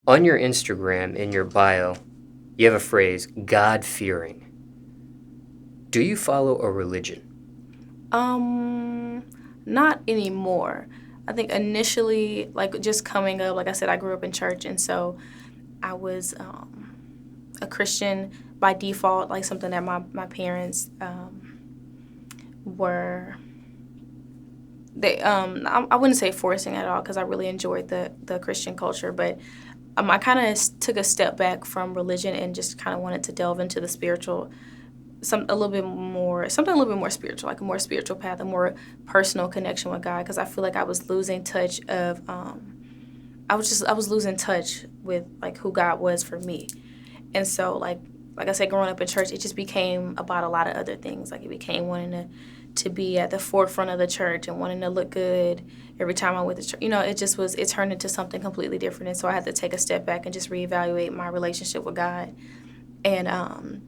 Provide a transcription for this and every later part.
On your Instagram, in your bio, you have a phrase, God-fearing. Do you follow a religion? Not anymore. I think initially, like just coming up, like I said, I grew up in church, and so I was a Christian by default, like something that my parents were. I wouldn't say forcing at all because I really enjoyed the Christian culture, but I kind of took a step back from religion and just kind of wanted to delve into the spiritual, something a little bit more spiritual, like a more spiritual path, a more personal connection with God, because I feel like I was losing touch of, I was losing touch with like who God was for me, and so like I said, growing up in church, it just became about a lot of other things. Like it became wanting to be at the forefront of the church and wanting to look good every time I went to church. You know, it turned into something completely different. And so I had to take a step back and just reevaluate my relationship with God. And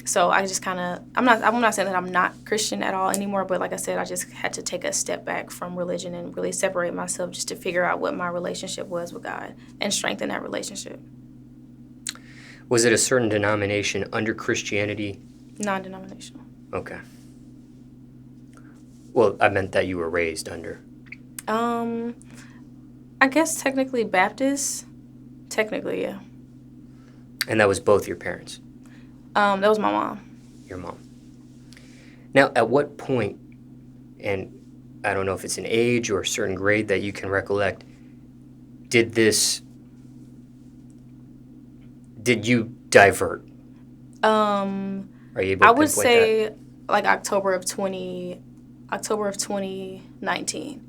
so I just kind of, I'm not saying that I'm not Christian at all anymore, but like I said, I just had to take a step back from religion and really separate myself just to figure out what my relationship was with God and strengthen that relationship. Was it a certain denomination under Christianity? Non-denominational. Okay. Well, I meant that you were raised under. I guess technically Baptist. Technically, yeah. And that was both your parents, That was my mom. your mom. Now, at what point, and I don't know if it's an age or a certain grade that you can recollect, did you divert? Are you able I to would pinpoint that? say like October of 2019.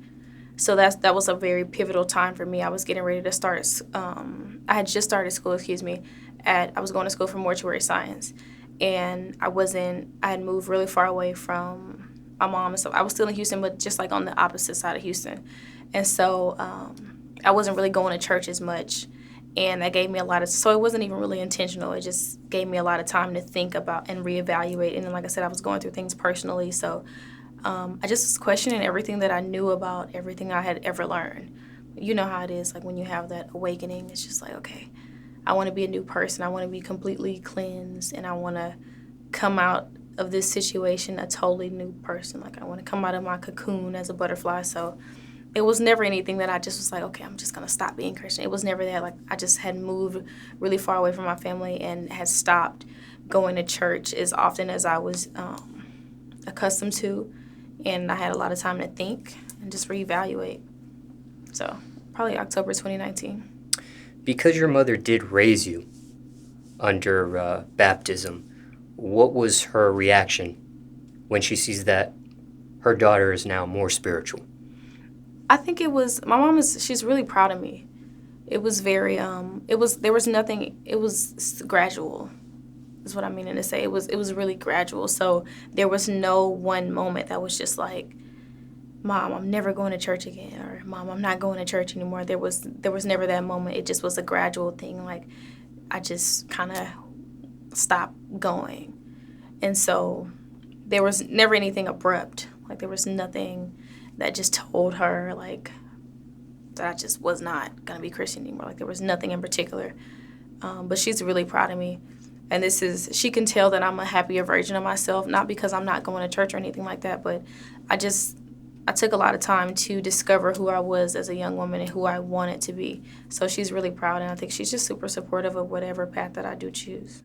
So that was a very pivotal time for me. I was getting ready to start. I had just started school. Excuse me. I was going to school for mortuary science, and I had moved really far away from my mom and stuff. I was still in Houston, but just like on the opposite side of Houston, and so I wasn't really going to church as much. And that gave me a lot of, so it wasn't even really intentional. It just gave me a lot of time to think about and reevaluate. And then, like I said, I was going through things personally. So I just was questioning everything that I knew about everything I had ever learned. You know how it is, like when you have that awakening, it's just like, okay, I want to be a new person. I want to be completely cleansed, and I want to come out of this situation a totally new person. Like I want to come out of my cocoon as a butterfly. So it was never anything that I just was like, okay, I'm just going to stop being Christian. It was never that. Like I just had moved really far away from my family and had stopped going to church as often as I was accustomed to. And I had a lot of time to think and just reevaluate. So probably October 2019. Because your mother did raise you under baptism, what was her reaction when she sees that her daughter is now more spiritual? I think my mom she's really proud of me. It was very, there was nothing, it was gradual, is what I'm meaning to say. It was really gradual. So there was no one moment that was just like, Mom, I'm never going to church again, or Mom, I'm not going to church anymore. There was never that moment. It just was a gradual thing. Like I just kind of stopped going. And so there was never anything abrupt. Like there was nothing that just told her like that I just was not going to be Christian anymore. Like there was nothing in particular. But she's really proud of me. And she can tell that I'm a happier version of myself, not because I'm not going to church or anything like that, but I took a lot of time to discover who I was as a young woman and who I wanted to be. So she's really proud, and I think she's just super supportive of whatever path that I do choose.